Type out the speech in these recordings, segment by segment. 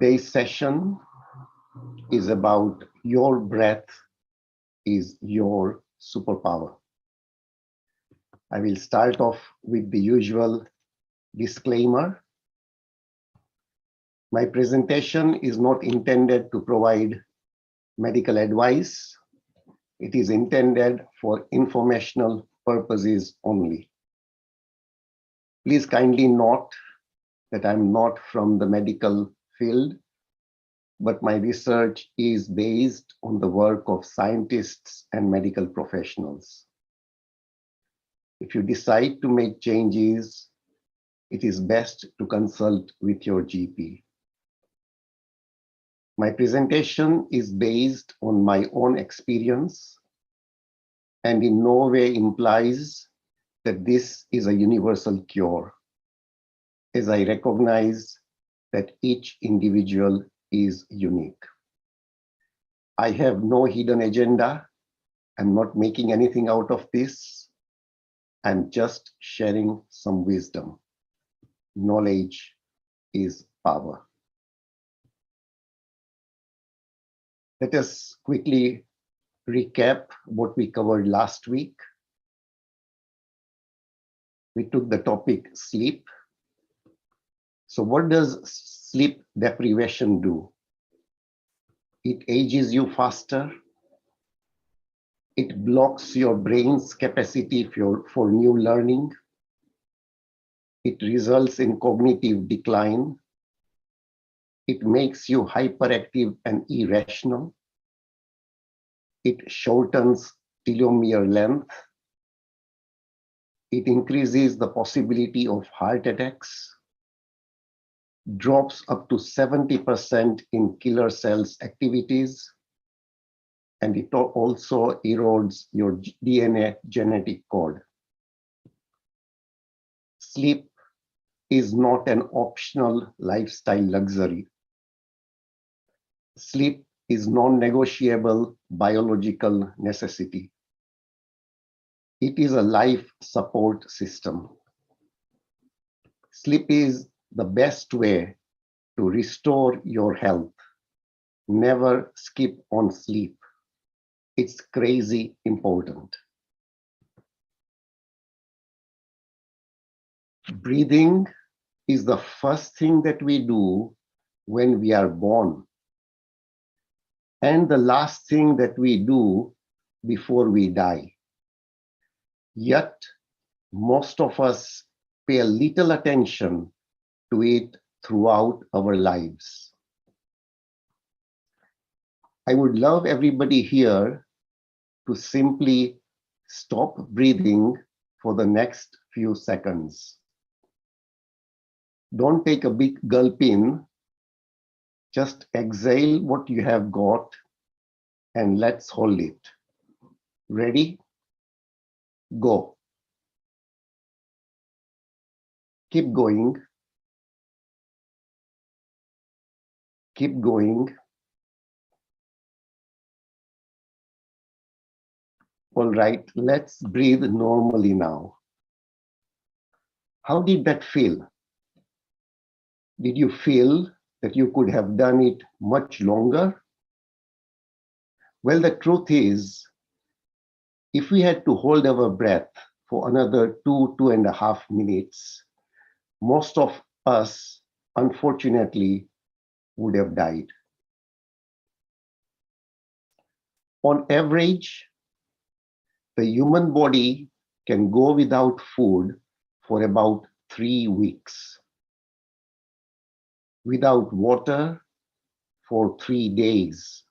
Today's session is about your breath is your superpower. I will start off with the usual disclaimer. My presentation is not intended to provide medical advice. It is intended for informational purposes only. Please kindly note that I'm not from the medical field, but my research is based on the work of scientists and medical professionals. If you decide to make changes, it is best to consult with your GP. My presentation is based on my own experience and in no way implies that this is a universal cure, as I recognize that each individual is unique. I have no hidden agenda. I'm not making anything out of this. I'm just sharing some wisdom. Knowledge is power. Let us quickly recap what we covered last week. We took the topic sleep. So what does sleep deprivation do? It ages you faster. It blocks your brain's capacity for new learning. It results in cognitive decline. It makes you hyperactive and irrational. It shortens telomere length. It increases the possibility of heart attacks, drops up to 70% in killer cells activities, and it also erodes your DNA genetic code. Sleep is not an optional lifestyle luxury. Sleep is non-negotiable biological necessity. It is a life support system. Sleep is the best way to restore your health. Never skip on sleep. It's crazy important. Breathing is the first thing that we do when we are born, and the last thing that we do before we die. Yet, most of us pay a little attention to it throughout our lives. I would love everybody here to simply stop breathing for the next few seconds. Don't take a big gulp in. Just exhale what you have got and let's hold it. Ready? Go. Keep going. Keep going. All right, let's breathe normally now. How did that feel? Did you feel that you could have done it much longer? Well, the truth is, if we had to hold our breath for another 2.5 minutes, most of us, unfortunately, would have died. On average, the human body can go without food for about 3 weeks. Without water for 3 days,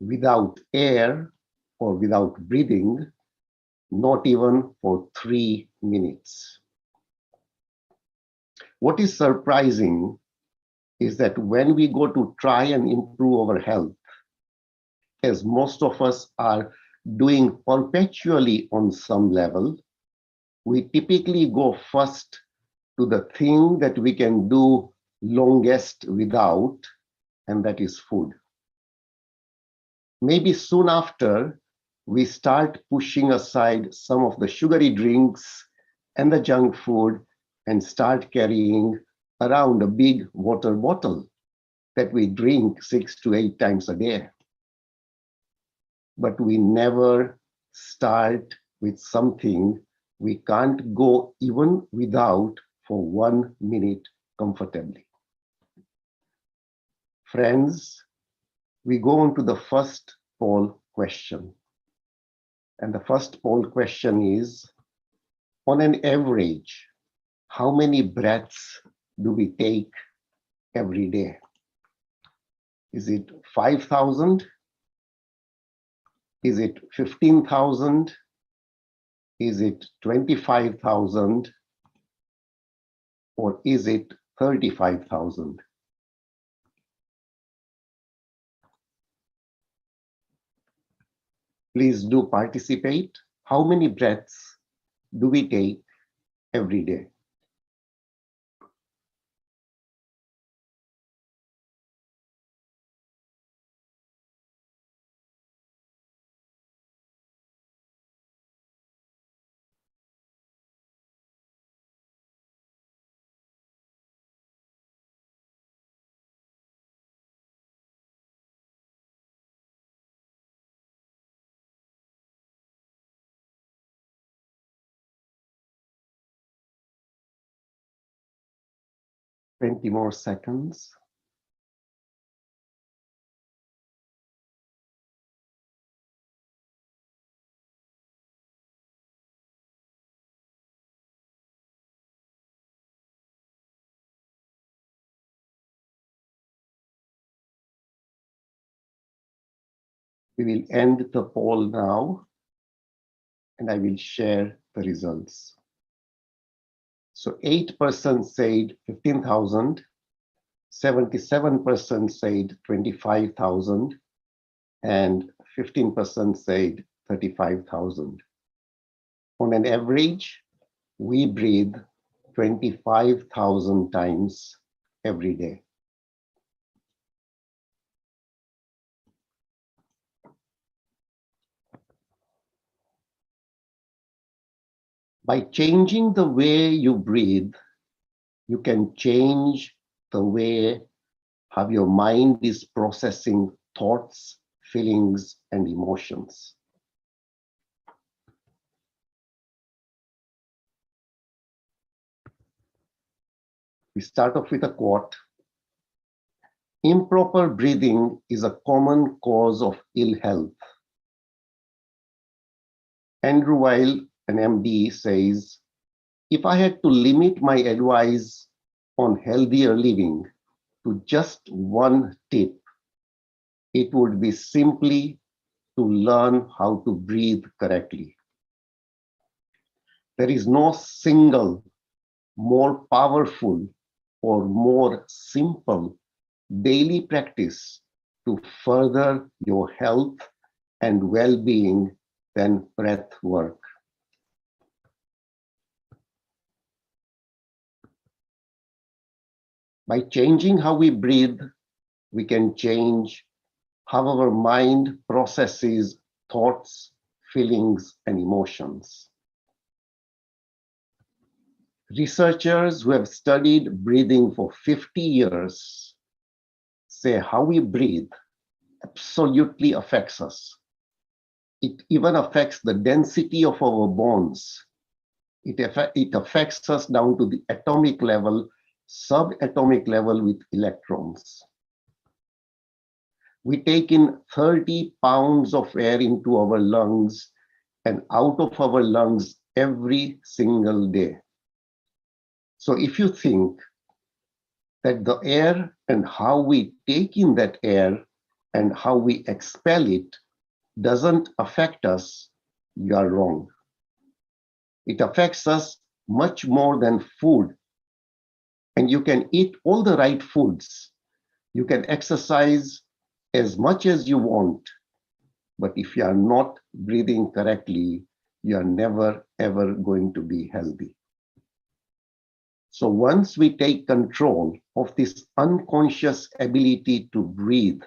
without air or without breathing, not even for 3 minutes. What is surprising is that when we go to try and improve our health, as most of us are doing perpetually on some level, we typically go first to the thing that we can do longest without, and that is food. Maybe soon after, we start pushing aside some of the sugary drinks and the junk food and start carrying around a big water bottle. that we drink 6 to 8 times a day, but we never start with something we can't go even without for 1 minute comfortably. Friends, we go on to the first poll question. And the first poll question is, on an average, how many breaths do we take every day? Is it 5,000? Is it 15,000? Is it 25,000? Or is it 35,000? Please do participate. How many breaths do we take every day? Twenty more seconds. We will end the poll now, and I will share the results. So 8% said 15,000, 77% said 25,000, and 15% said 35,000. On an average, we breathe 25,000 times every day. By changing the way you breathe, you can change the way how your mind is processing thoughts, feelings, and emotions. We start off with a quote. Improper breathing is a common cause of ill health. Andrew Weil, an MD, says, if I had to limit my advice on healthier living to just one tip, it would be simply to learn how to breathe correctly. There is no single more powerful or more simple daily practice to further your health and well-being than breath work. By changing how we breathe, we can change how our mind processes thoughts, feelings, and emotions. Researchers who have studied breathing for 50 years say how we breathe absolutely affects us. It even affects the density of our bones. It affects us down to the atomic level, subatomic level with electrons. We take in 30 pounds of air into our lungs and out of our lungs every single day. So if you think that the air and how we take in that air and how we expel it doesn't affect us, you are wrong. It affects us much more than food. And you can eat all the right foods. You can exercise as much as you want. But if you are not breathing correctly, you are never, ever going to be healthy. So once we take control of this unconscious ability to breathe,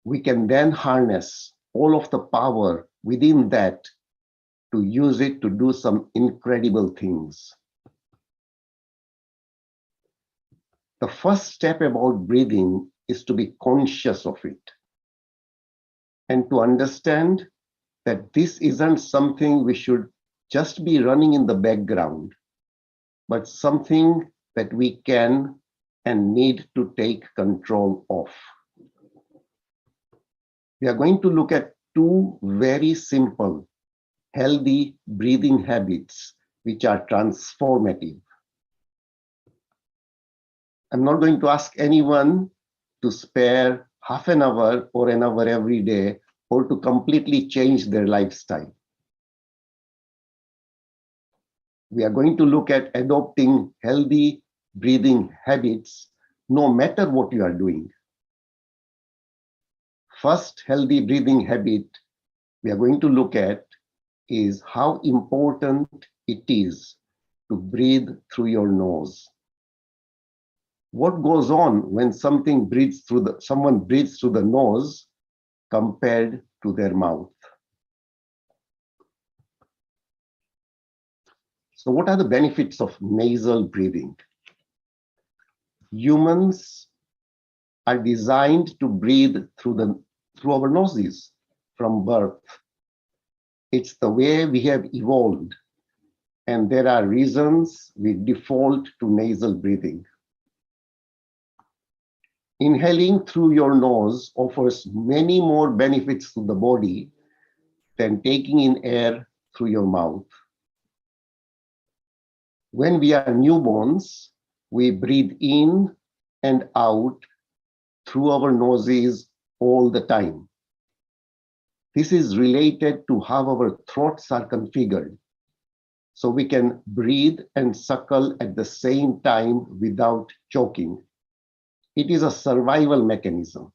we can then harness all of the power within that to use it to do some incredible things. The first step about breathing is to be conscious of it and to understand that this isn't something we should just be running in the background, but something that we can and need to take control of. We are going to look at two very simple, healthy breathing habits which are transformative. I'm not going to ask anyone to spare half an hour or an hour every day or to completely change their lifestyle. We are going to look at adopting healthy breathing habits no matter what you are doing. First healthy breathing habit we are going to look at is how important it is to breathe through your nose. What goes on when someone breathes through the nose compared to their mouth? So what are the benefits of nasal breathing? Humans are designed to breathe through our noses from birth. It's the way we have evolved, and there are reasons we default to nasal breathing. Inhaling through your nose offers many more benefits to the body than taking in air through your mouth. When we are newborns, we breathe in and out through our noses all the time. This is related to how our throats are configured, so we can breathe and suckle at the same time without choking. It is a survival mechanism.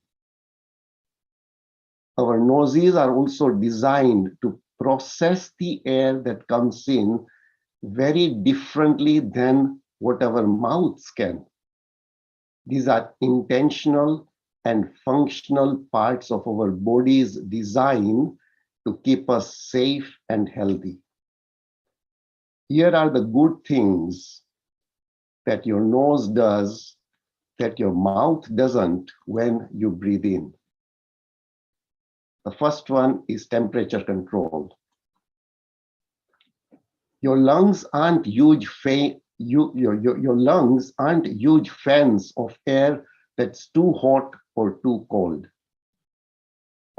Our noses are also designed to process the air that comes in very differently than what our mouths can. These are intentional and functional parts of our body's design to keep us safe and healthy. Here are the good things that your nose does that your mouth doesn't when you breathe in. The first one is temperature control. Your lungs aren't huge your lungs aren't huge fans of air that's too hot or too cold.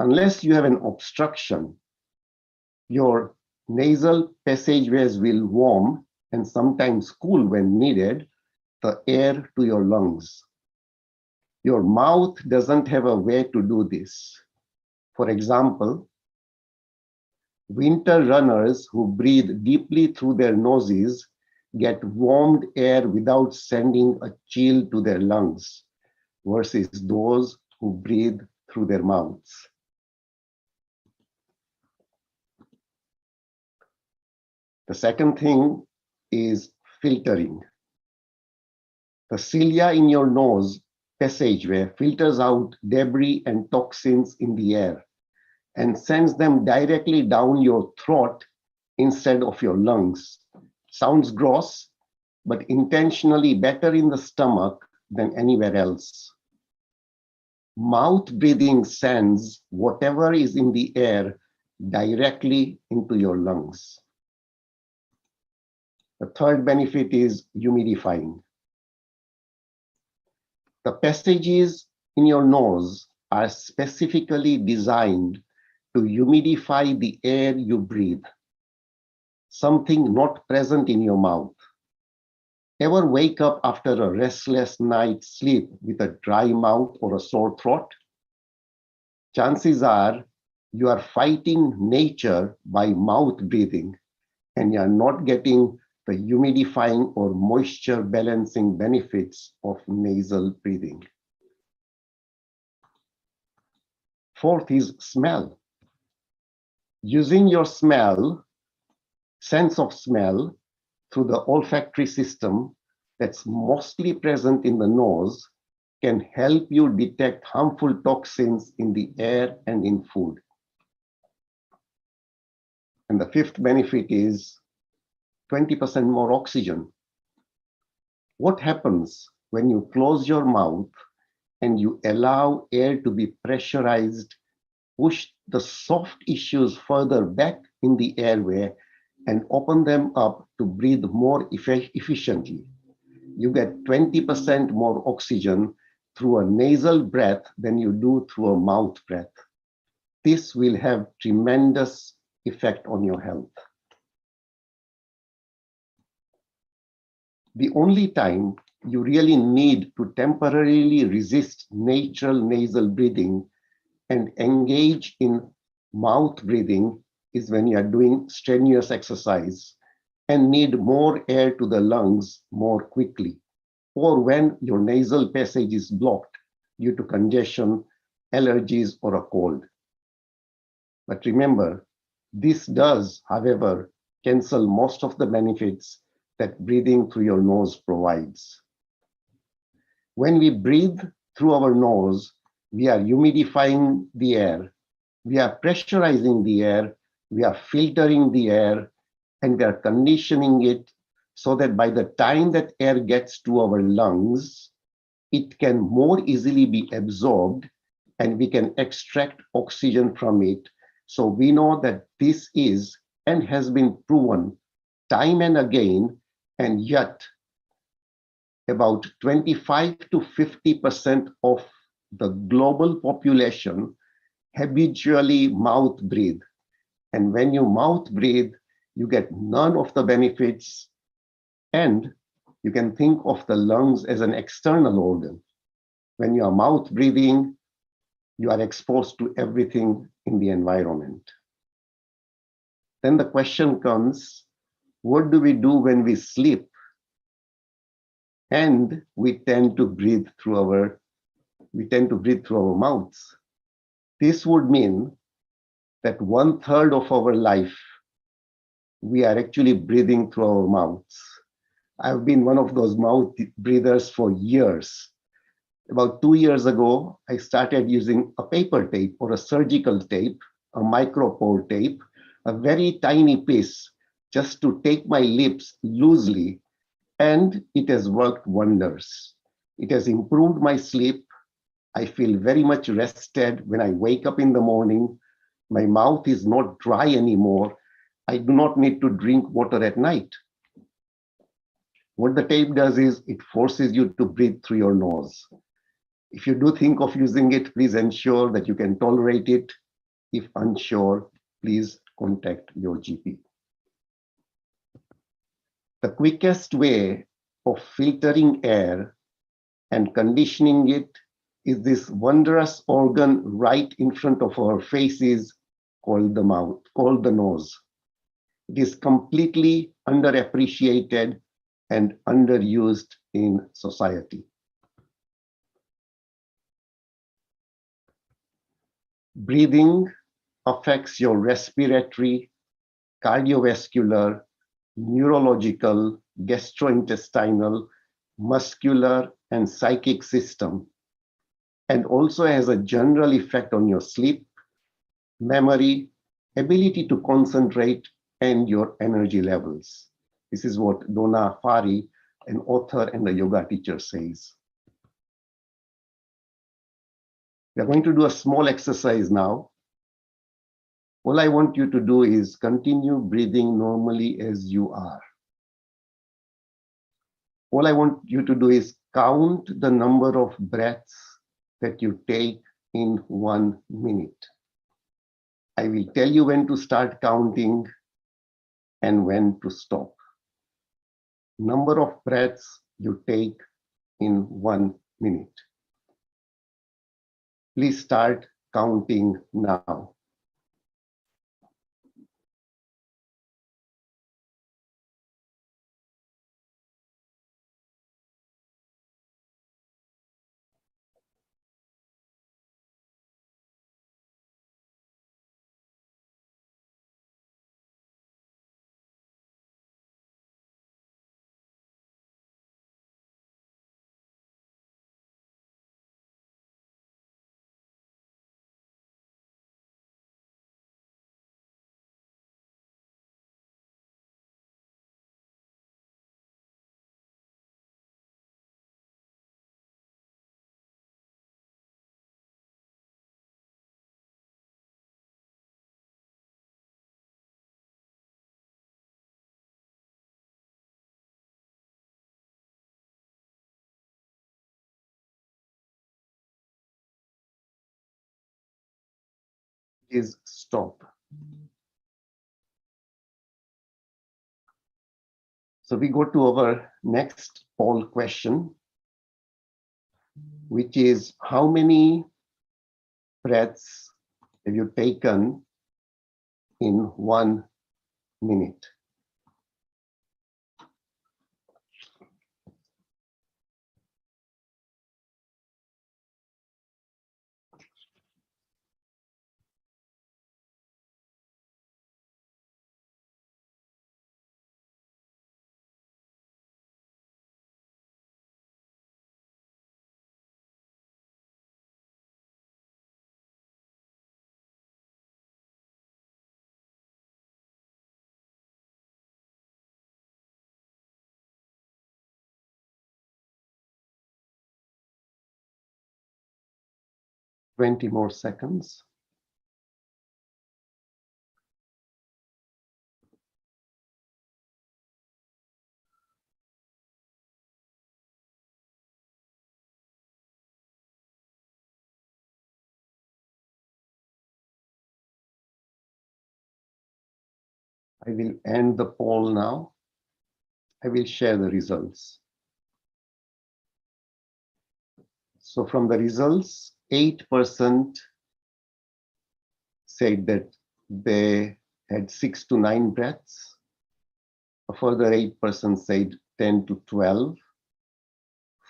Unless you have an obstruction, your nasal passageways will warm and sometimes cool when needed the air to your lungs. Your mouth doesn't have a way to do this. For example, winter runners who breathe deeply through their noses get warmed air without sending a chill to their lungs, versus those who breathe through their mouths. The second thing is filtering. The cilia in your nose passageway filters out debris and toxins in the air and sends them directly down your throat instead of your lungs. Sounds gross, but intentionally better in the stomach than anywhere else. Mouth breathing sends whatever is in the air directly into your lungs. The third benefit is humidifying. The passages in your nose are specifically designed to humidify the air you breathe, something not present in your mouth. Ever wake up after a restless night's sleep with a dry mouth or a sore throat? Chances are you are fighting nature by mouth breathing, and you are not getting the humidifying or moisture balancing benefits of nasal breathing. Fourth is smell. Using your sense of smell through the olfactory system that's mostly present in the nose can help you detect harmful toxins in the air and in food. And the fifth benefit is 20% more oxygen. What happens when you close your mouth and you allow air to be pressurized, push the soft issues further back in the airway and open them up to breathe more efficiently. You get 20% more oxygen through a nasal breath than you do through a mouth breath. This will have tremendous effect on your health. The only time you really need to temporarily resist natural nasal breathing and engage in mouth breathing is when you are doing strenuous exercise and need more air to the lungs more quickly, or when your nasal passage is blocked due to congestion, allergies, or a cold. But remember, this does, however, cancel most of the benefits that breathing through your nose provides. When we breathe through our nose, we are humidifying the air, we are pressurizing the air, we are filtering the air, and we are conditioning it so that by the time that air gets to our lungs, it can more easily be absorbed and we can extract oxygen from it. So we know that this is and has been proven time and again, and yet about 25 to 50% of the global population habitually mouth breathe. And when you mouth breathe, you get none of the benefits, and you can think of the lungs as an external organ. When you are mouth breathing, you are exposed to everything in the environment. Then the question comes, what do we do when we sleep? And we tend to breathe through our mouths. This would mean that 1/3 of our life, we are actually breathing through our mouths. I've been one of those mouth breathers for years. About 2 years ago, I started using a paper tape or a surgical tape, a micropore tape, a very tiny piece, just to take my lips loosely, and it has worked wonders. It has improved my sleep. I feel very much rested when I wake up in the morning. My mouth is not dry anymore. I do not need to drink water at night. What the tape does is it forces you to breathe through your nose. If you do think of using it, please ensure that you can tolerate it. If unsure, please contact your GP. The quickest way of filtering air and conditioning it is this wondrous organ right in front of our faces called the mouth, called the nose. It is completely underappreciated and underused in society. Breathing affects your respiratory, cardiovascular, neurological, gastrointestinal, muscular, and psychic system, and also has a general effect on your sleep, memory, ability to concentrate, and your energy levels. This is what Donna Fari, an author and a yoga teacher, says. We are going to do a small exercise now. All I want you to do is continue breathing normally as you are. All I want you to do is count the number of breaths that you take in 1 minute. I will tell you when to start counting and when to stop. Number of breaths you take in 1 minute. Please start counting now. Please stop. So we go to our next poll question, which is how many breaths have you taken in 1 minute? Twenty more seconds. I will end the poll now. I will share the results. So from the results, 8% said that they had 6 to 9 breaths. A further 8% said 10 to 12.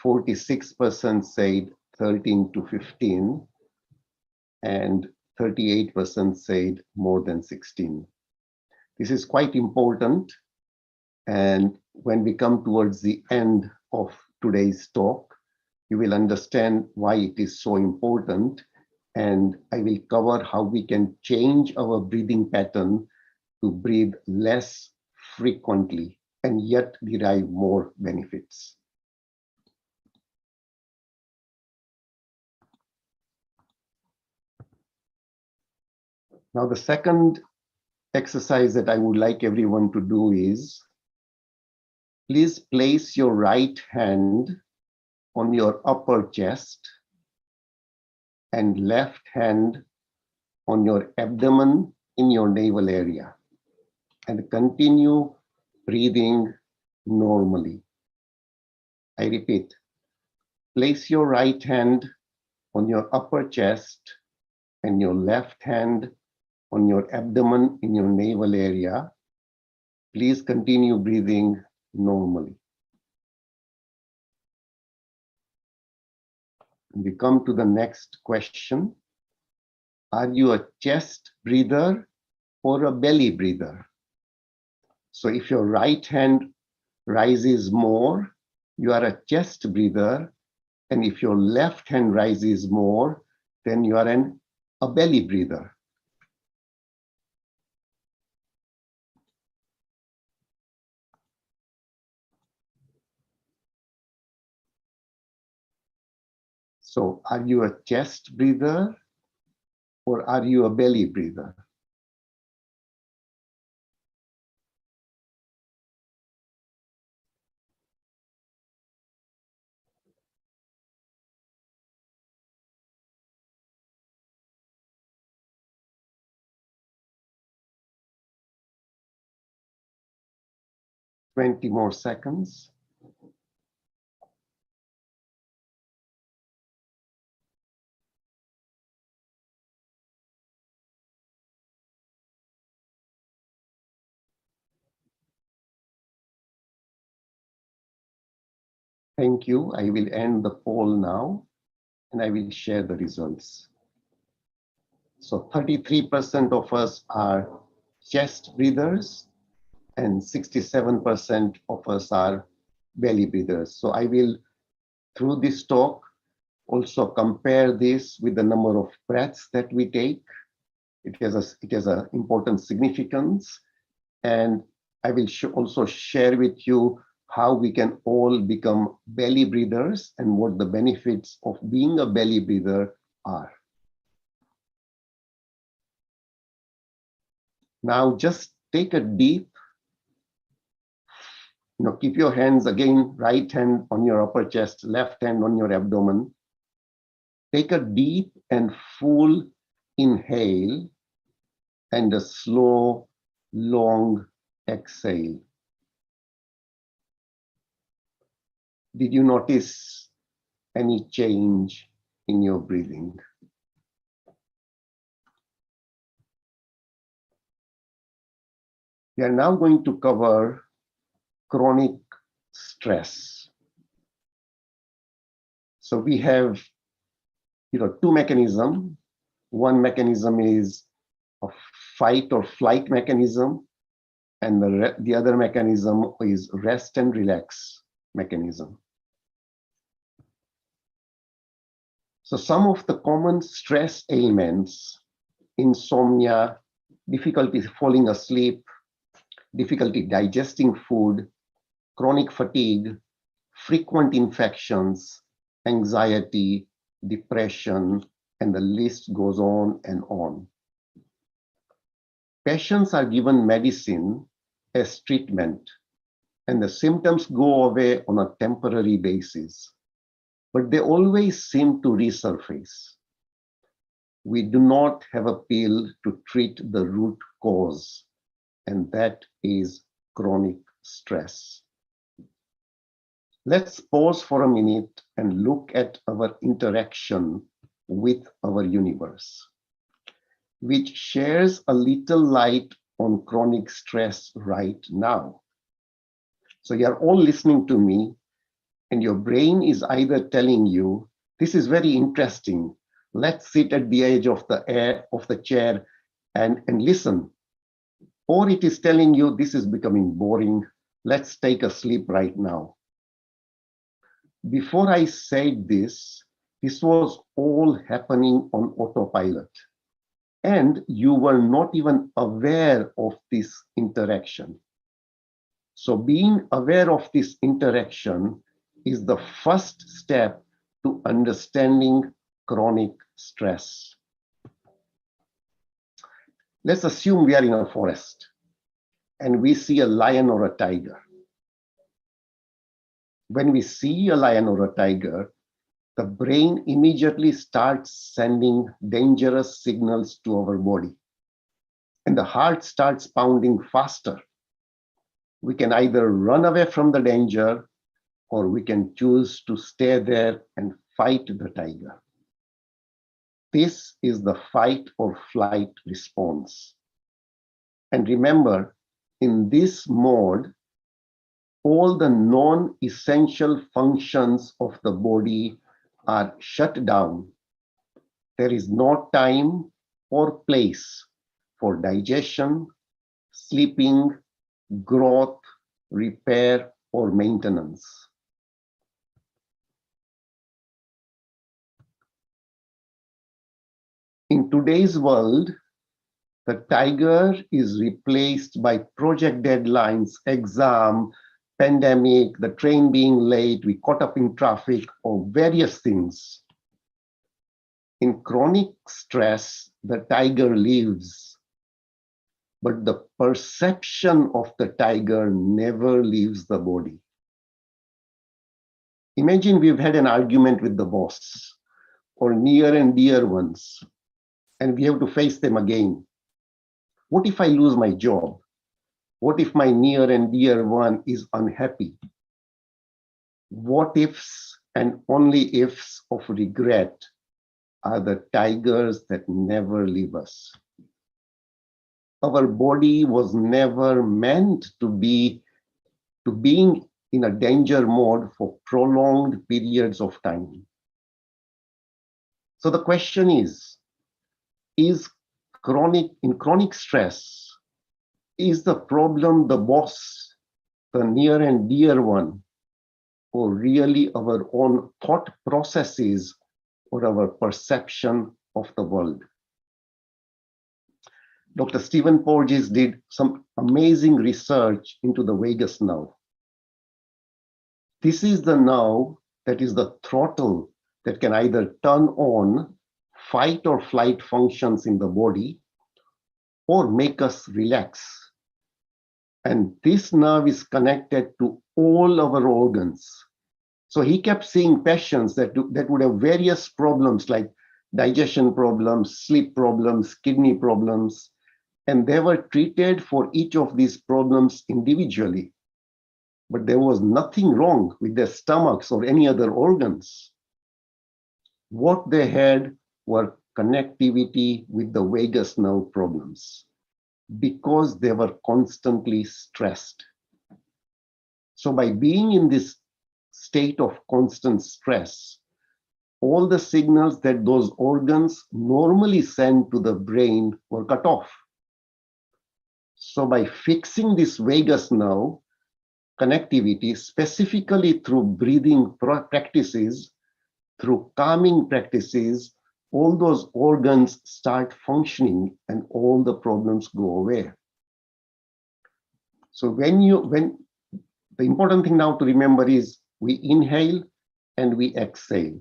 46% said 13 to 15. And 38% said more than 16. This is quite important. And when we come towards the end of today's talk, you will understand why it is so important. And I will cover how we can change our breathing pattern to breathe less frequently and yet derive more benefits. Now, the second exercise that I would like everyone to do is, please place your right hand on your upper chest and left hand on your abdomen in your navel area, and continue breathing normally. I repeat, place your right hand on your upper chest and your left hand on your abdomen in your navel area. Please continue breathing normally. We come to the next question. Are you a chest breather or a belly breather? So if your right hand rises more, you are a chest breather. And if your left hand rises more, then you are a belly breather. So are you a chest breather or are you a belly breather? Twenty more seconds. Thank you. I will end the poll now and I will share the results. So 33% of us are chest breathers and 67% of us are belly breathers. So I will, through this talk, also compare this with the number of breaths that we take. It has an important significance. And I will also share with you how we can all become belly breathers and what the benefits of being a belly breather are. Now just take a deep, keep your hands again, right hand on your upper chest, left hand on your abdomen. Take a deep and full inhale and a slow, long exhale. Did you notice any change in your breathing? We are now going to cover chronic stress. So we have, two mechanisms. One mechanism is a fight or flight mechanism, and the other mechanism is rest and relax mechanism. So some of the common stress ailments, insomnia, difficulty falling asleep, difficulty digesting food, chronic fatigue, frequent infections, anxiety, depression, and the list goes on and on. Patients are given medicine as treatment, and the symptoms go away on a temporary basis, but they always seem to resurface. We do not have a pill to treat the root cause, and that is chronic stress. Let's pause for a minute and look at our interaction with our universe, which shares a little light on chronic stress right now. So you're all listening to me, and your brain is either telling you, this is very interesting, let's sit at the edge of the chair and listen. Or it is telling you, this is becoming boring, let's take a sleep right now. Before I said this was all happening on autopilot. And you were not even aware of this interaction. So being aware of this interaction is the first step to understanding chronic stress. Let's assume we are in a forest and we see a lion or a tiger. When we see a lion or a tiger, the brain immediately starts sending dangerous signals to our body, and the heart starts pounding faster. We can either run away from the danger, or we can choose to stay there and fight the tiger. This is the fight or flight response. And remember, in this mode, all the non-essential functions of the body are shut down. There is no time or place for digestion, sleeping, growth, repair, or maintenance. In today's world, the tiger is replaced by project deadlines, exam, pandemic, the train being late, we caught up in traffic, or various things. In chronic stress, the tiger lives, but the perception of the tiger never leaves the body. Imagine we've had an argument with the boss or near and dear ones, and we have to face them again. What if I lose my job? What if my near and dear one is unhappy? What ifs and only ifs of regret are the tigers that never leave us. Our body was never meant to being in a danger mode for prolonged periods of time. So the question is chronic stress, is the problem the boss, the near and dear one, or really our own thought processes or our perception of the world? Dr. Stephen Porges did some amazing research into the vagus nerve. This is the nerve that is the throttle that can either turn on fight or flight functions in the body or make us relax. And this nerve is connected to all our organs. So he kept seeing patients that would have various problems like digestion problems, sleep problems, kidney problems. And they were treated for each of these problems individually. But there was nothing wrong with their stomachs or any other organs. What they had were connectivity with the vagus nerve problems because they were constantly stressed. So by being in this state of constant stress, all the signals that those organs normally send to the brain were cut off. So by fixing this vagus nerve connectivity, specifically through breathing practices, through calming practices, all those organs start functioning and all the problems go away. So when the important thing now to remember is we inhale and we exhale.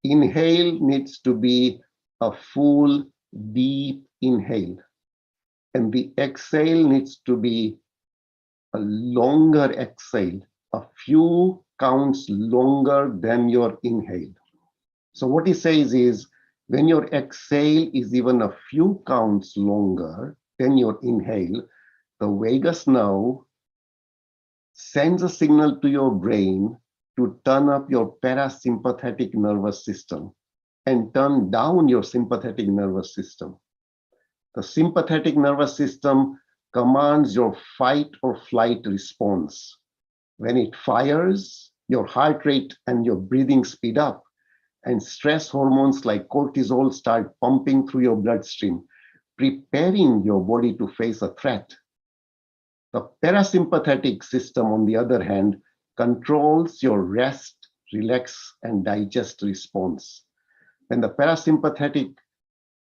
Inhale needs to be a full, deep inhale. And the exhale needs to be a longer exhale, a few counts longer than your inhale. So what he says is, when your exhale is even a few counts longer than your inhale, the vagus nerve sends a signal to your brain to turn up your parasympathetic nervous system and turn down your sympathetic nervous system. The sympathetic nervous system commands your fight or flight response. When it fires, your heart rate and your breathing speed up, and stress hormones like cortisol start pumping through your bloodstream, preparing your body to face a threat. The parasympathetic system, on the other hand, controls your rest, relax, and digest response. When the parasympathetic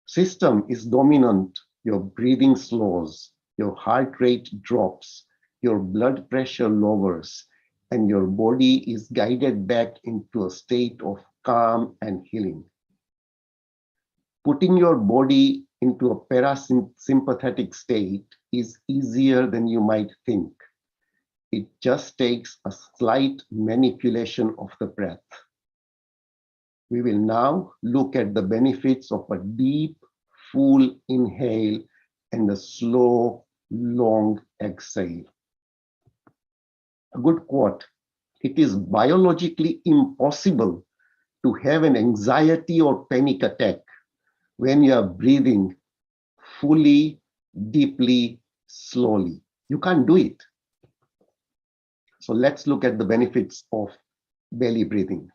system is dominant, your breathing slows, your heart rate drops, your blood pressure lowers, and your body is guided back into a state of calm and healing. Putting your body into a parasympathetic state is easier than you might think. It just takes a slight manipulation of the breath. We will now look at the benefits of a deep, full inhale and a slow, long exhale. A good quote: "It is biologically impossible to have an anxiety or panic attack when you are breathing fully, deeply, slowly. You can't do it." So let's look at the benefits of belly breathing.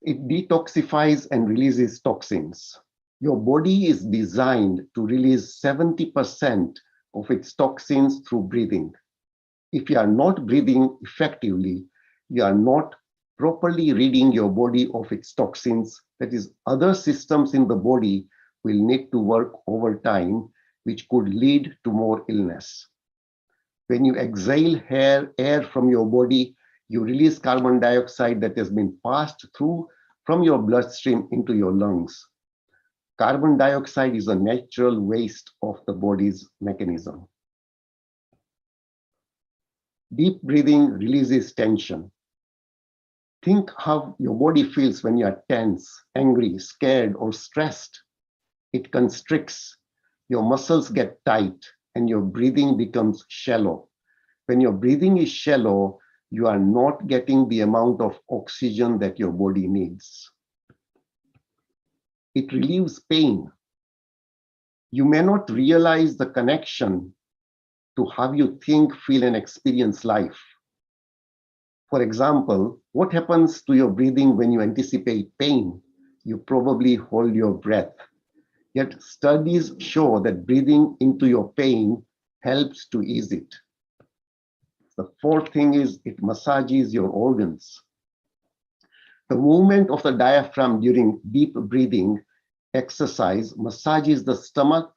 It detoxifies and releases toxins. Your body is designed to release 70% of its toxins through breathing. If you are not breathing effectively, you are not properly ridding your body of its toxins. That is, other systems in the body will need to work overtime, which could lead to more illness. When you exhale air from your body, you release carbon dioxide that has been passed through from your bloodstream into your lungs. Carbon dioxide is a natural waste of the body's mechanism. Deep breathing releases tension. Think how your body feels when you are tense, angry, scared, or stressed. It constricts, your muscles get tight, and your breathing becomes shallow. When your breathing is shallow, you are not getting the amount of oxygen that your body needs. It relieves pain. You may not realize the connection to how you think, feel, and experience life. For example, what happens to your breathing when you anticipate pain? You probably hold your breath. Yet studies show that breathing into your pain helps to ease it. The fourth thing is it massages your organs. The movement of the diaphragm during deep breathing exercise massages the stomach,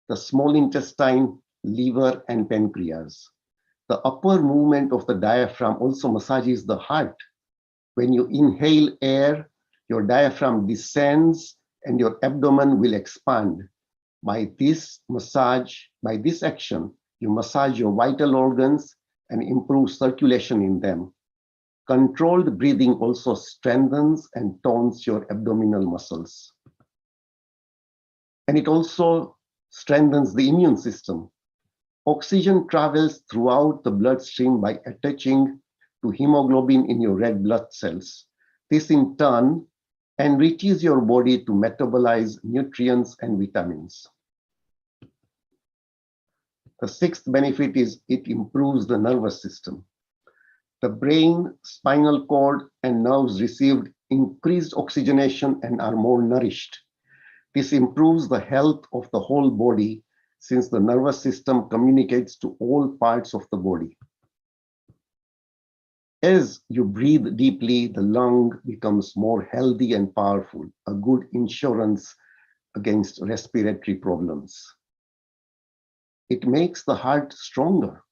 the small intestine, liver, and pancreas. The upper movement of the diaphragm also massages the heart. When you inhale air, your diaphragm descends and your abdomen will expand. By this action, you massage your vital organs and improve circulation in them. Controlled breathing also strengthens and tones your abdominal muscles. And it also strengthens the immune system. Oxygen travels throughout the bloodstream by attaching to hemoglobin in your red blood cells. This in turn enriches your body to metabolize nutrients and vitamins. The sixth benefit is it improves the nervous system. The brain, spinal cord, and nerves received increased oxygenation and are more nourished. This improves the health of the whole body since the nervous system communicates to all parts of the body. As you breathe deeply, the lung becomes more healthy and powerful, a good insurance against respiratory problems. It makes the heart stronger.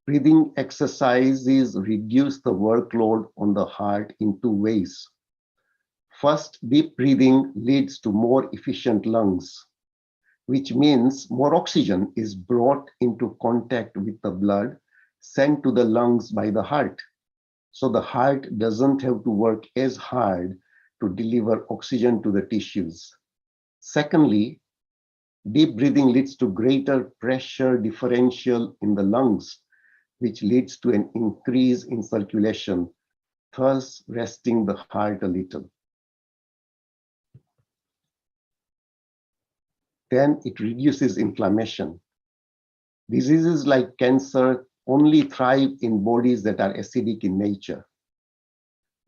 Breathing exercises reduce the workload on the heart in two ways. First, deep breathing leads to more efficient lungs, which means more oxygen is brought into contact with the blood sent to the lungs by the heart. So the heart doesn't have to work as hard to deliver oxygen to the tissues. Secondly, deep breathing leads to greater pressure differential in the lungs, which leads to an increase in circulation, thus resting the heart a little. Then it reduces inflammation. Diseases like cancer only thrive in bodies that are acidic in nature.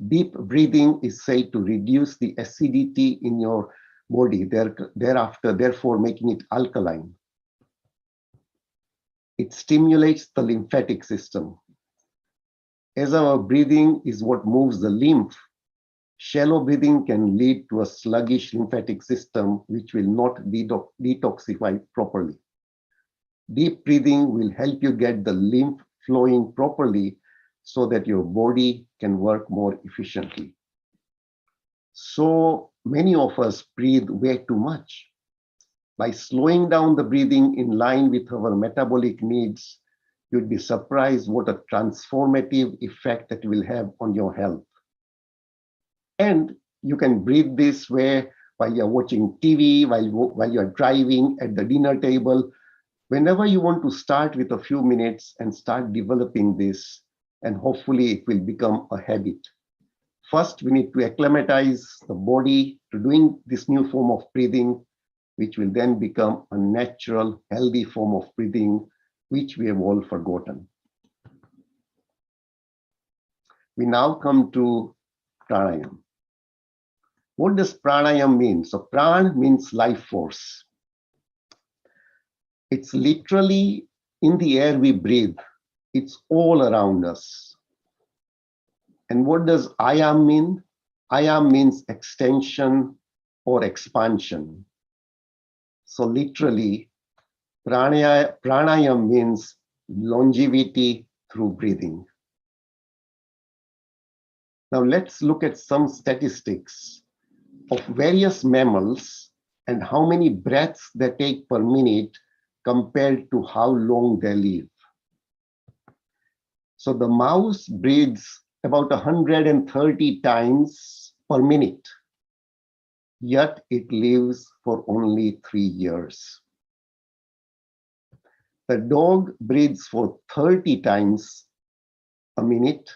Deep breathing is said to reduce the acidity in your body, thereafter, therefore making it alkaline. It stimulates the lymphatic system. As our breathing is what moves the lymph, shallow breathing can lead to a sluggish lymphatic system which will not detoxify properly. Deep breathing will help you get the lymph flowing properly so that your body can work more efficiently. So many of us breathe way too much. By slowing down the breathing in line with our metabolic needs, you'd be surprised what a transformative effect that will have on your health. And you can breathe this way while you're watching TV, while you're driving, at the dinner table, whenever you want to start with a few minutes and start developing this, and hopefully it will become a habit. First, we need to acclimatize the body to doing this new form of breathing, which will then become a natural, healthy form of breathing, which we have all forgotten. We now come to pranayama. What does pranayama mean? So pran means life force. It's literally in the air we breathe. It's all around us. And what does ayam mean? Ayam means extension or expansion. So literally, pranayama means longevity through breathing. Now let's look at some statistics of various mammals and how many breaths they take per minute compared to how long they live. So the mouse breathes about 130 times per minute, yet it lives for only 3 years. The dog breathes for 30 times a minute,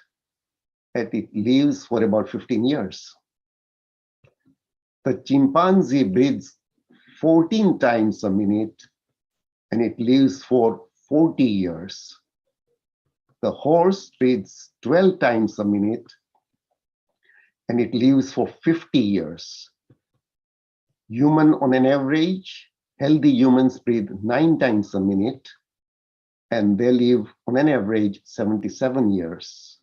and it lives for about 15 years. The chimpanzee breathes 14 times a minute, and it lives for 40 years. The horse breathes 12 times a minute, and it lives for 50 years. Human, on an average, healthy humans breathe 9 times a minute, and they live on an average 77 years.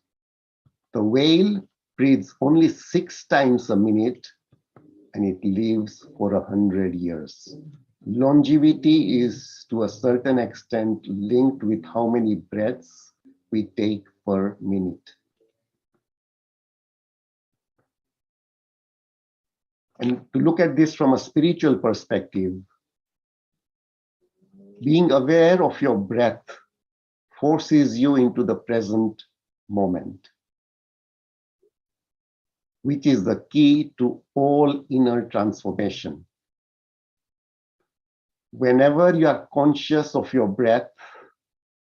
The whale breathes only 6 times a minute, and it lives for 100 years. Longevity is to a certain extent linked with how many breaths we take per minute. And to look at this from a spiritual perspective, being aware of your breath forces you into the present moment, which is the key to all inner transformation. Whenever you are conscious of your breath,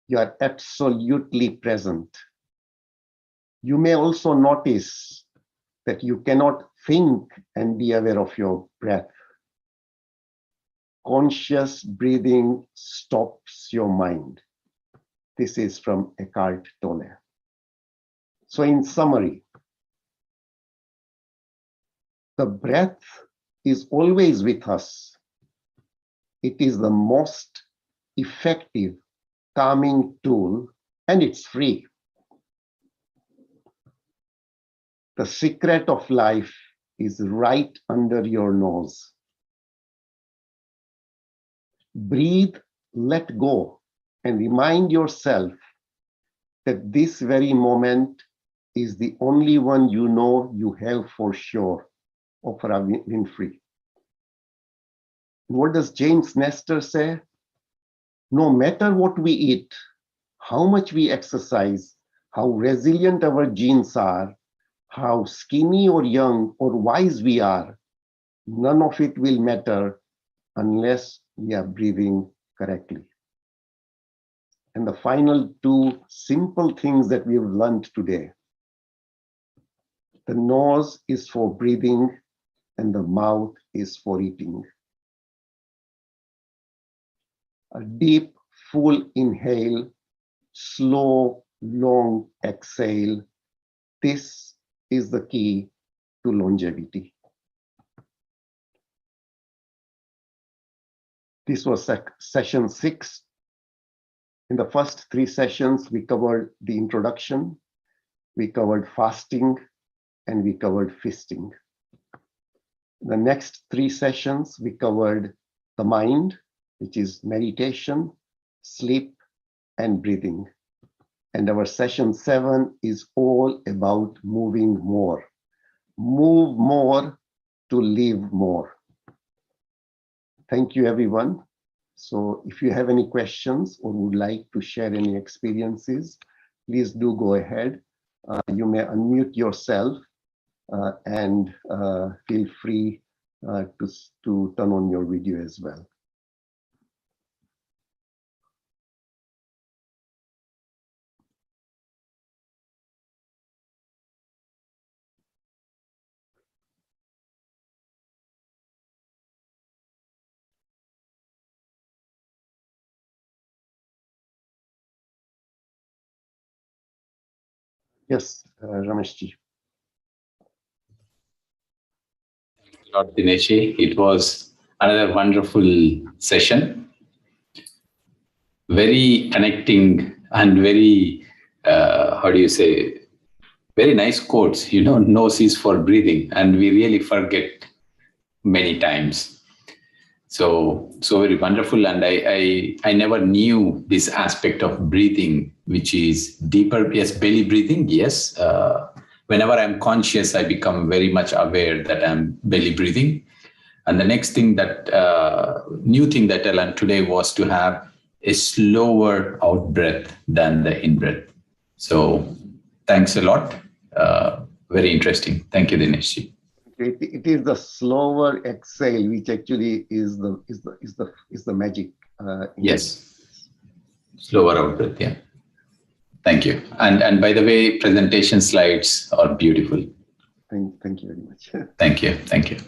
you are absolutely present. You may also notice that you cannot think and be aware of your breath. Conscious breathing stops your mind. This is from Eckhart Tolle. So in summary, the breath is always with us. It is the most effective calming tool, and it's free. The secret of life is right under your nose. Breathe, let go, and remind yourself that this very moment is the only one you know you have for sure. Oprah Winfrey. What does James Nestor say? No matter what we eat, how much we exercise, how resilient our genes are, how skinny or young or wise we are, none of it will matter unless we are breathing correctly. And the final two simple things that we have learned today. The nose is for breathing and the mouth is for eating. A deep, full inhale, slow, long exhale. This is the key to longevity. This was session 6. In the first 3 sessions, we covered the introduction, we covered fasting, and we covered feasting. The next 3 sessions, we covered the mind, which is meditation, sleep, and breathing. And our session 7 is all about moving more. Move more to live more. Thank you, everyone. So if you have any questions or would like to share any experiences, please do go ahead. You may unmute yourself and feel free to turn on your video as well. Yes, Rameshji. Lord Dinesh, it was another wonderful session. Very connecting and very, very nice quotes. Nose is for breathing, and we really forget many times. So very wonderful. And I never knew this aspect of breathing, which is deeper. Yes, belly breathing. Yes. Whenever I'm conscious, I become very much aware that I'm belly breathing. And the next thing new thing that I learned today was to have a slower out breath than the in breath. So thanks a lot. Very interesting. Thank you, Dinesh. It is the slower exhale which actually is the magic. Yes, slower out breath. Yeah. Thank you. And by the way, presentation slides are beautiful. Thank you very much. Thank you. Thank you.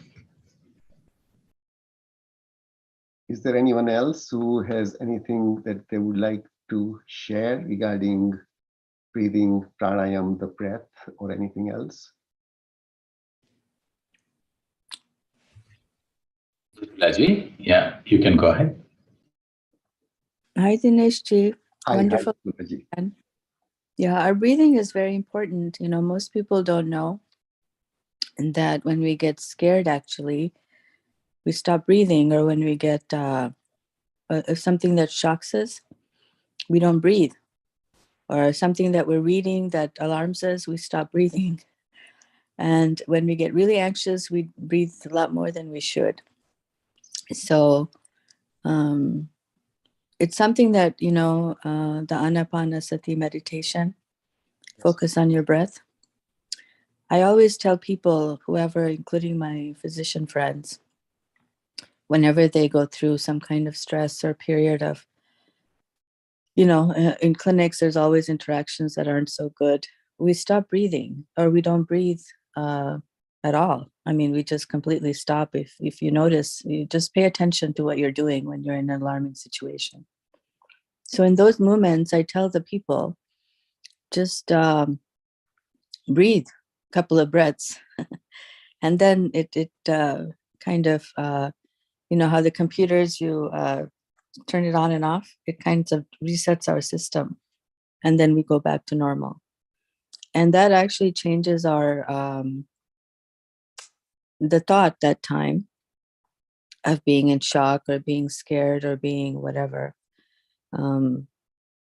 Is there anyone else who has anything that they would like to share regarding breathing, pranayama, the breath, or anything else? Laji, yeah, you can go ahead. Hi, Dinesh ji. Hi, Wonderful. hi, yeah, our breathing is very important. Most people don't know that when we get scared, actually, we stop breathing, or when we get if something that shocks us, we don't breathe, or something that we're reading that alarms us, we stop breathing. And when we get really anxious, we breathe a lot more than we should. So it's something that, the Anapanasati meditation, focus on your breath. I always tell people, whoever, including my physician friends, whenever they go through some kind of stress or period of, in clinics, there's always interactions that aren't so good. We stop breathing, or we don't breathe at all. I mean, we just completely stop. If you notice, you just pay attention to what you're doing when you're in an alarming situation. So in those moments, I tell the people, just breathe a couple of breaths, and then it kind of, how the computers, you turn it on and off, it kind of resets our system, and then we go back to normal. And that actually changes our the thought, that time of being in shock or being scared or being whatever.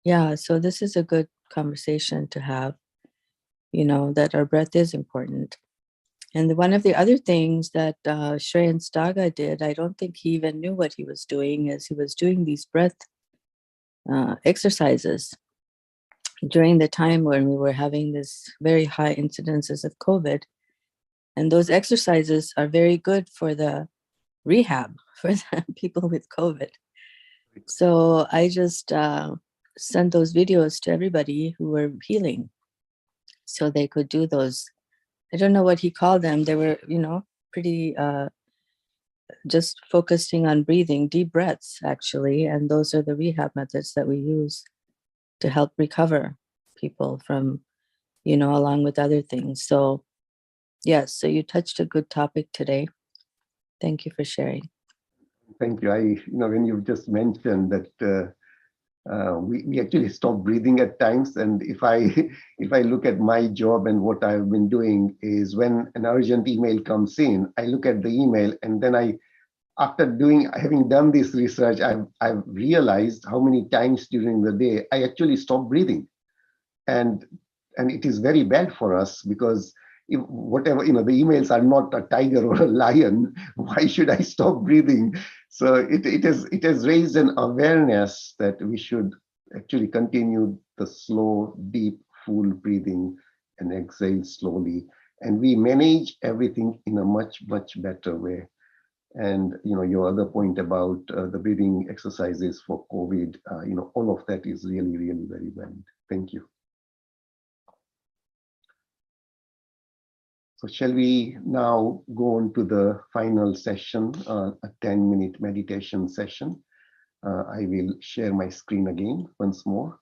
Yeah, so this is a good conversation to have, that our breath is important. And one of the other things that Shreyan Staga did, I don't think he even knew what he was doing, is he was doing these breath exercises during the time when we were having this very high incidences of COVID. And those exercises are very good for the rehab for the people with COVID. So I just sent those videos to everybody who were healing, so they could do those. I don't know what he called them. They were, pretty just focusing on breathing, deep breaths, actually. And those are the rehab methods that we use to help recover people from, along with other things. So, yes, so you touched a good topic today. Thank you for sharing. Thank you. When you just mentioned that we actually stop breathing at times, and if I if I look at my job and what I've been doing is, when an urgent email comes in, I look at the email, and then after having done this research, I've realized how many times during the day I actually stop breathing, and it is very bad for us, because if whatever, the emails are not a tiger or a lion, why should I stop breathing? So it has raised an awareness that we should actually continue the slow, deep, full breathing and exhale slowly, and we manage everything in a much better way. And your other point about the breathing exercises for COVID, all of that is really very valid. Thank you. So shall we now go on to the final session, a 10-minute meditation session. I will share my screen again once more.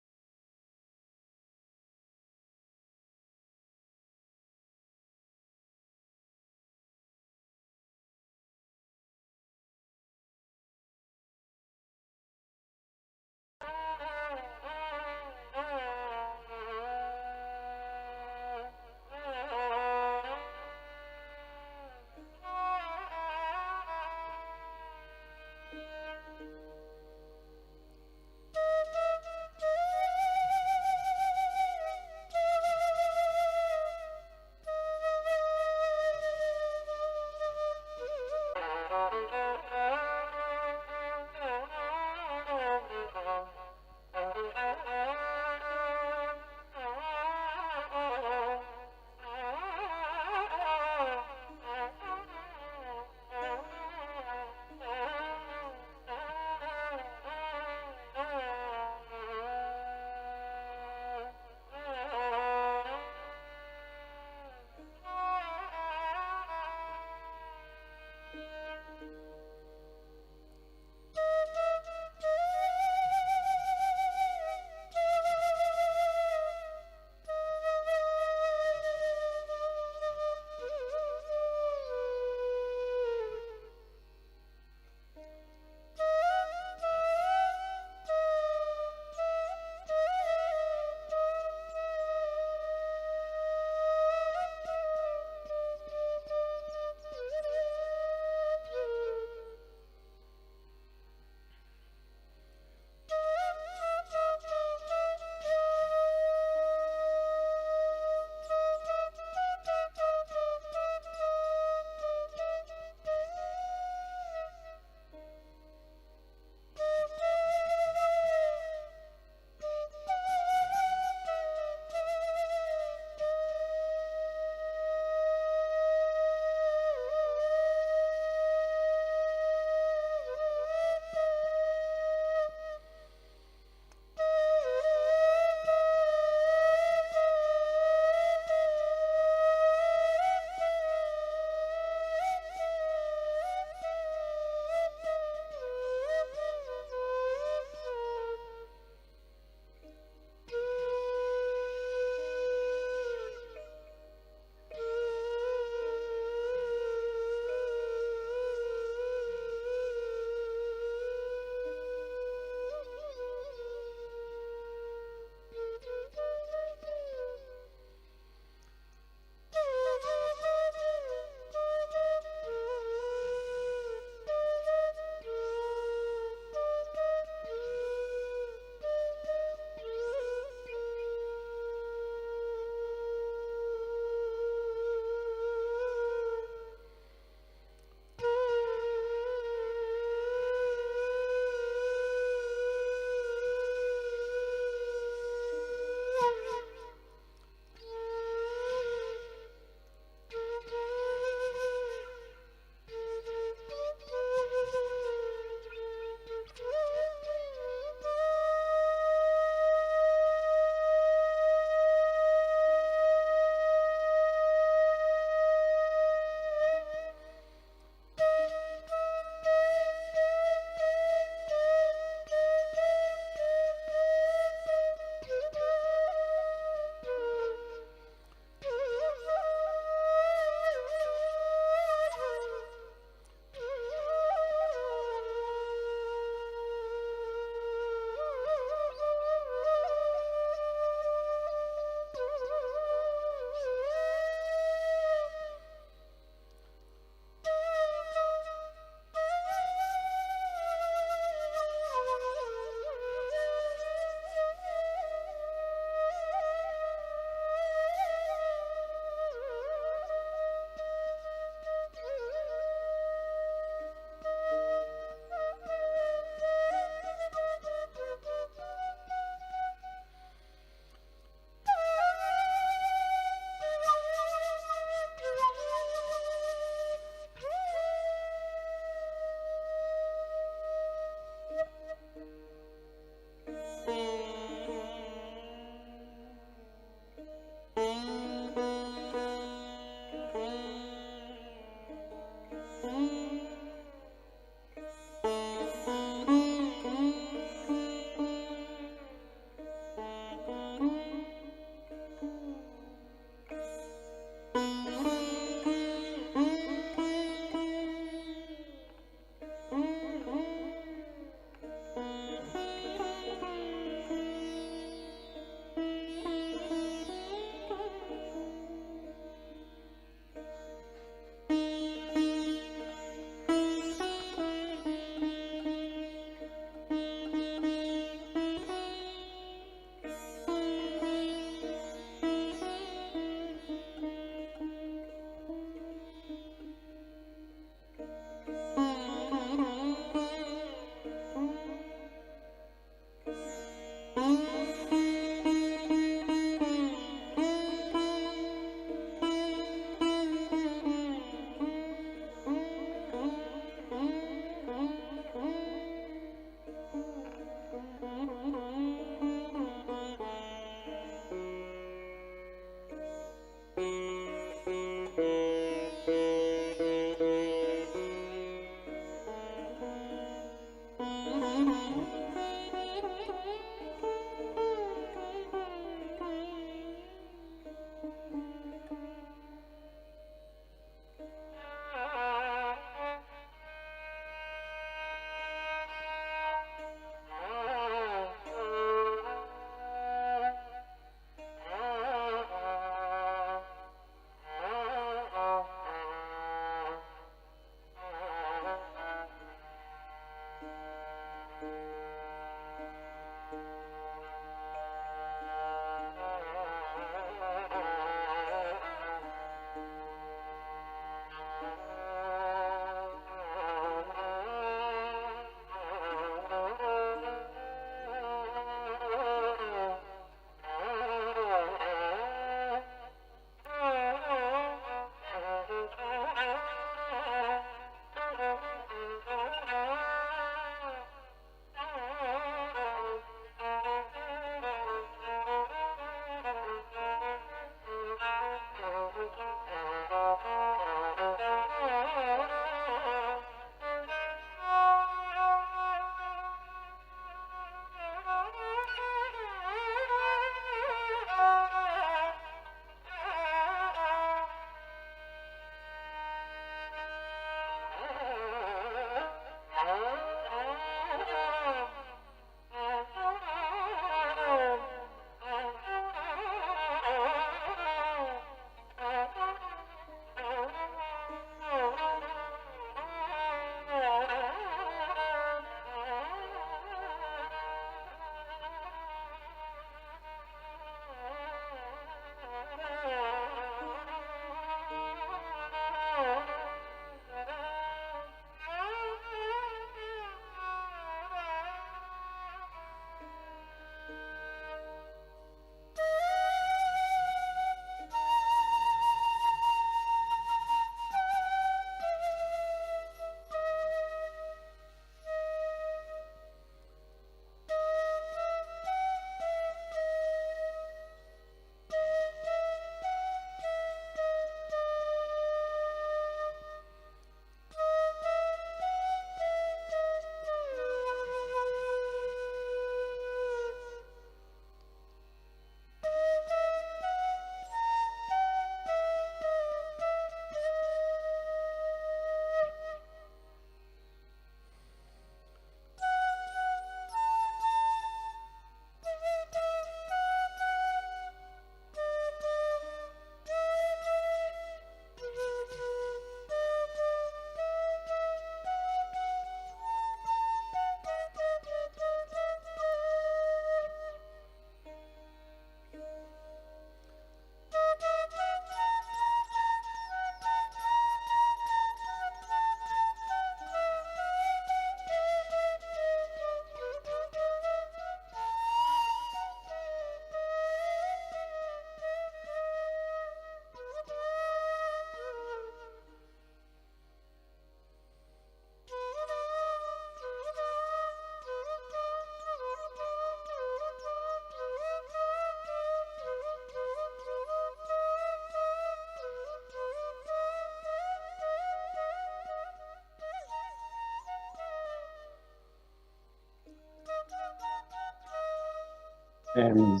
And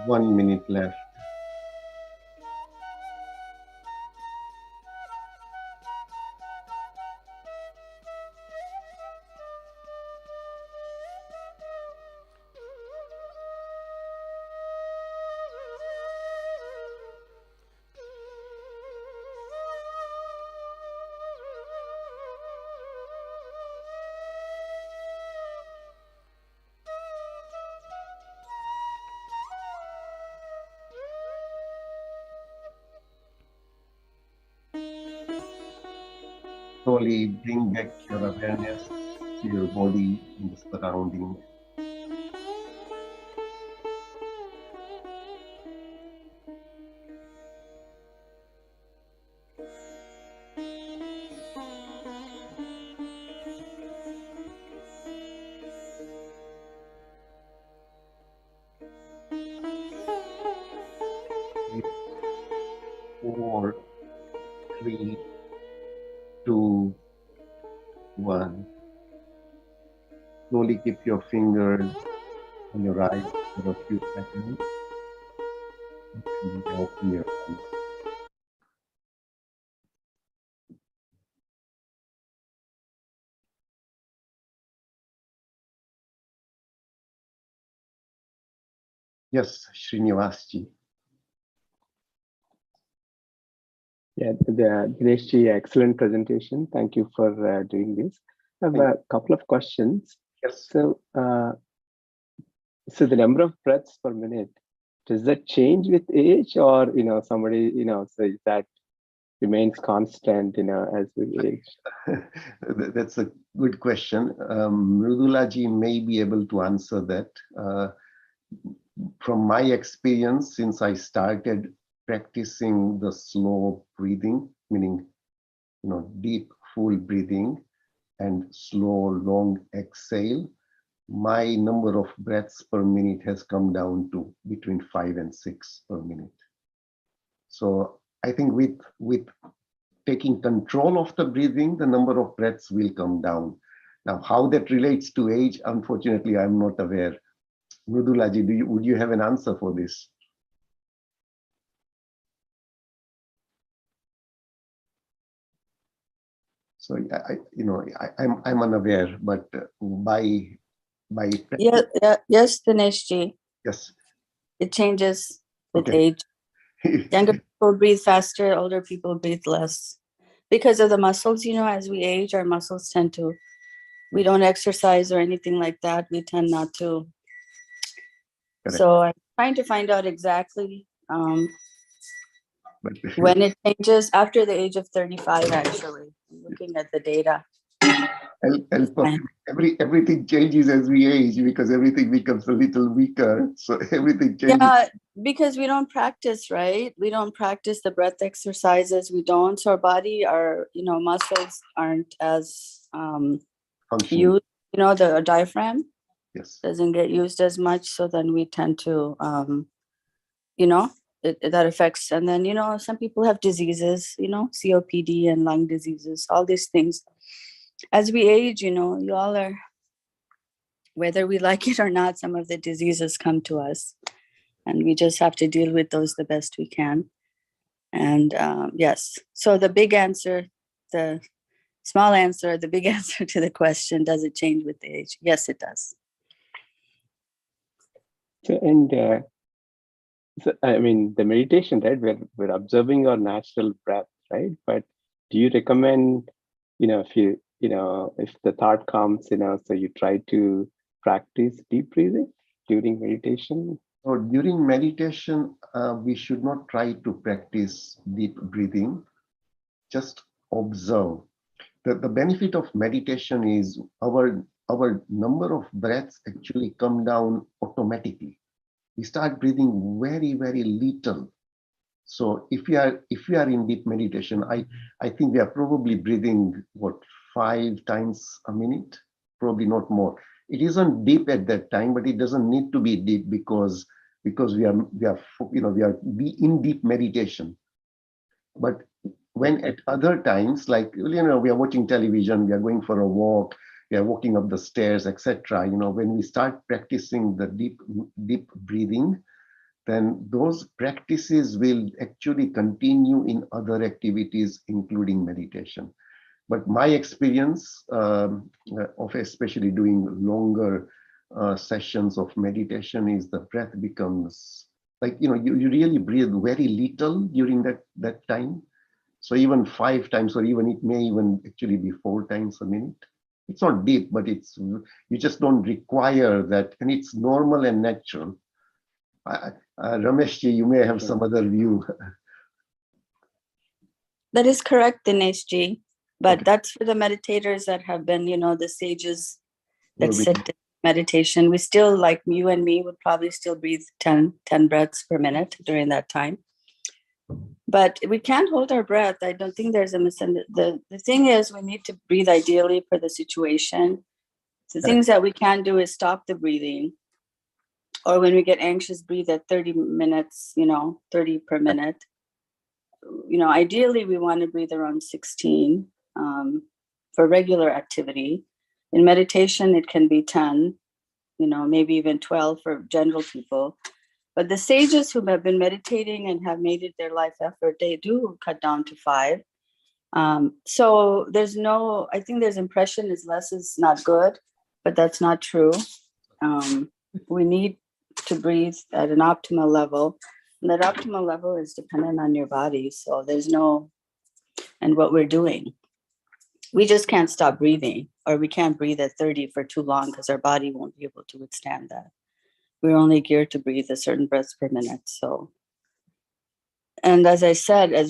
1 minute left. Slowly bring back your awareness to your body and the surrounding. Four, three, two, one. Slowly keep your fingers on your eyes for a few seconds. And open your eyes. Yes, Srinivasji. Yeah, Dinesh ji, excellent presentation. Thank you for doing this. I have a couple of questions. Yes. So, so the number of breaths per minute, does that change with age, or somebody so that remains constant as we age? That's a good question. Mridulaji may be able to answer that. From my experience, since I started practicing the slow breathing, meaning deep, full breathing and slow, long exhale, my number of breaths per minute has come down to between 5 and 6 per minute. So I think with taking control of the breathing, the number of breaths will come down. Now, how that relates to age, unfortunately, I'm not aware. Mridulaji, would you have an answer for this? So I'm unaware, but by Yes, Dinesh ji. yes, It changes with okay. age. Younger people breathe faster, older people breathe less. Because of the muscles, as we age, our muscles tend to, we don't exercise or anything like that. We tend not to. Correct. So I'm trying to find out exactly But when it changes after the age of 35, actually. I'm looking at the data. everything changes as we age because everything becomes a little weaker. So everything changes. Yeah, because we don't practice, right? We don't practice the breath exercises. We don't. So our body, our muscles aren't as Functioning. used. The diaphragm Yes. doesn't get used as much. So then we tend to, that affects. And then some people have diseases, COPD and lung diseases, all these things. As we age, you all are, whether we like it or not, some of the diseases come to us. And we just have to deal with those the best we can. And yes, so the big answer, the small answer, the big answer to the question, does it change with age? Yes, it does. So, and so, I mean, the meditation, right? We're observing our natural breath, right? But do you recommend, if the thought comes, so you try to practice deep breathing during meditation? So during meditation, we should not try to practice deep breathing, just observe. The benefit of meditation is our number of breaths actually come down automatically. We start breathing very, very little. So if we are in deep meditation, I think we are probably breathing 5 times a minute, probably not more. It isn't deep at that time, but it doesn't need to be deep because we are in deep meditation. But when at other times, like we are watching television, we are going for a walk, we are walking up the stairs, etc. When we start practicing the deep breathing, then those practices will actually continue in other activities, including meditation. But my experience of especially doing longer sessions of meditation is the breath becomes like, you really breathe very little during that time. So even 5 times, or even it may even actually be 4 times a minute. It's not deep, but you just don't require that, and it's normal and natural. Rameshji, you may have some other view. That is correct, Dinesh ji. But Okay. that's for the meditators that have been, the sages that Will be- sit in meditation. We still, like you and me, would probably still breathe 10 breaths per minute during that time. But we can't hold our breath. I don't think there's a misunderstanding. The thing is, we need to breathe ideally for the situation. The things that we can do is stop the breathing. Or when we get anxious, breathe at 30 minutes, 30 per minute. Ideally, we want to breathe around 16 for regular activity. In meditation, it can be 10, maybe even 12 for general people. But the sages who have been meditating and have made it their life effort, they do cut down to 5. So I think there's impression is less is not good, but that's not true. We need to breathe at an optimal level. And that optimal level is dependent on your body. So and what we're doing. We just can't stop breathing, or we can't breathe at 30 for too long because our body won't be able to withstand that. We're only geared to breathe a certain breaths per minute. So, and as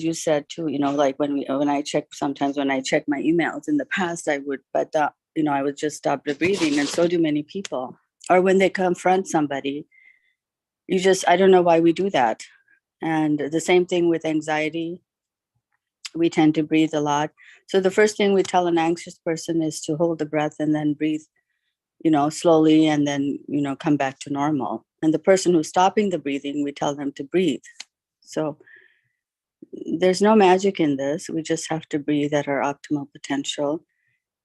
you said too, like when I check my emails in the past, I would, but I would just stop the breathing, and so do many people. Or when they confront somebody, I don't know why we do that. And the same thing with anxiety. We tend to breathe a lot. So the first thing we tell an anxious person is to hold the breath and then breathe, slowly, and then, come back to normal. And the person who's stopping the breathing, we tell them to breathe. So there's no magic in this. We just have to breathe at our optimal potential.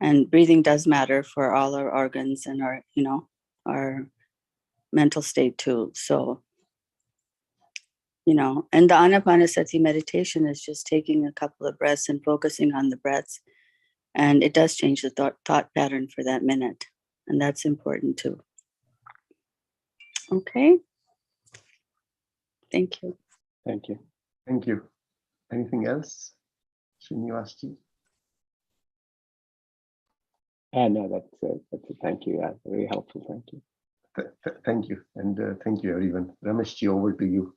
And breathing does matter for all our organs and our mental state too. So, and the Anapanasati meditation is just taking a couple of breaths and focusing on the breaths. And it does change the thought pattern for that minute. And that's important too. Okay. Thank you. Thank you. Thank you. Anything else, Srinivasji? No, that's it. Thank you. Very helpful. Thank you. Thank you. And thank you, everyone. Rameshji, over to you.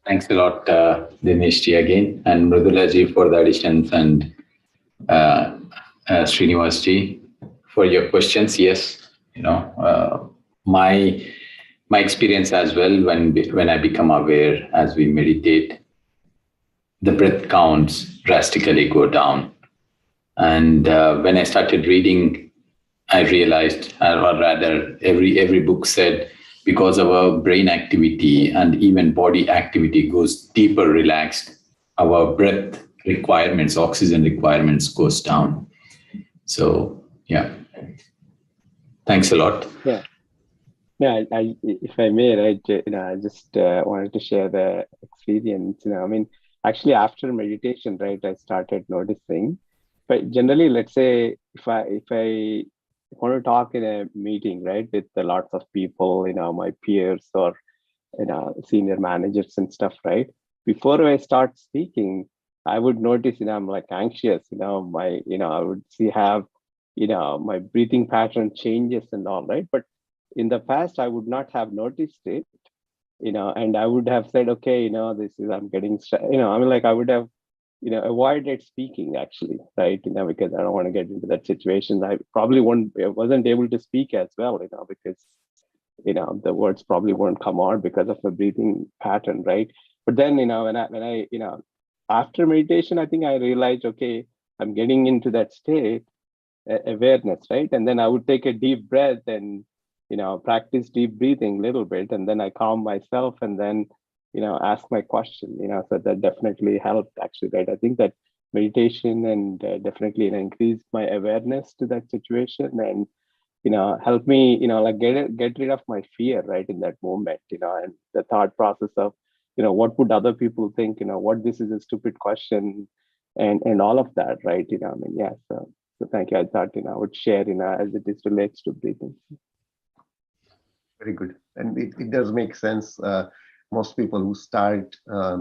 Thanks a lot, Dinesh ji again, and Mridula ji for the additions, and Srinivas ji for your questions. Yes, my experience as well, when I become aware as we meditate, the breath counts drastically go down. And when I started reading, I realized, or rather, every book said, because our brain activity and even body activity goes deeper, relaxed, our breath requirements, oxygen requirements goes down. So, yeah. Thanks a lot. Yeah. Yeah, if I may, right, I just wanted to share the experience. Actually, after meditation, right, I started noticing. But generally, let's say if I want to talk in a meeting, right, with lots of people, my peers or senior managers and stuff, right, before I start speaking, I would notice, I'm like anxious, I would have, my breathing pattern changes and all, right? But in the past, I would not have noticed it, and I would have said, okay, I'm getting, I would have, avoided speaking actually, right? Because I don't want to get into that situation. I probably wasn't able to speak as well, because, the words probably won't come out because of the breathing pattern, right? But then, when I, after meditation, I think I realized, okay, I'm getting into that state, awareness, right? And then I would take a deep breath and, practice deep breathing a little bit, and then I calm myself and then, ask my question, so that definitely helped actually, right? I think that meditation and definitely increase my awareness to that situation and help me like get rid of my fear right in that moment, and the thought process of what would other people think, what this is a stupid question and all of that, right? I mean, yeah, so thank you. I thought I would share as it is relates to breathing. Very good. And it does make sense. Most people who start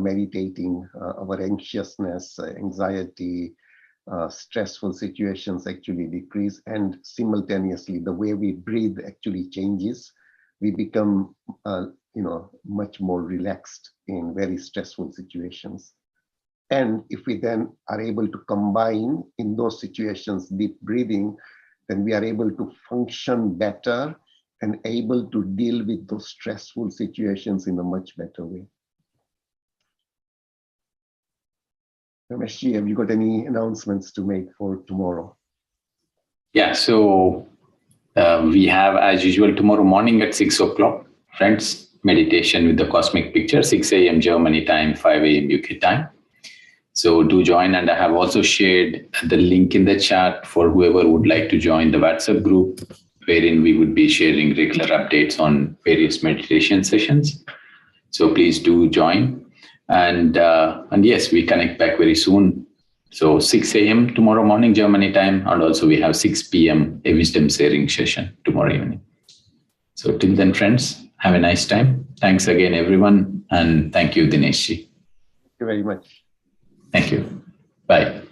meditating, our anxiousness, anxiety, stressful situations actually decrease, and simultaneously the way we breathe actually changes. We become much more relaxed in very stressful situations. And if we then are able to combine in those situations deep breathing, then we are able to function better and able to deal with those stressful situations in a much better way. Ramesh, have you got any announcements to make for tomorrow? Yeah, so we have, as usual, tomorrow morning at 6 o'clock, friends, meditation with the cosmic picture, 6 a.m. Germany time, 5 a.m. UK time. So do join, and I have also shared the link in the chat for whoever would like to join the WhatsApp group, wherein we would be sharing regular updates on various meditation sessions. So please do join. And yes, we connect back very soon. So 6 a.m. tomorrow morning, Germany time, and also we have 6 p.m. a wisdom sharing session tomorrow evening. So till then, friends, have a nice time. Thanks again, everyone. And thank you, Dinesh. Thank you very much. Thank you. Bye.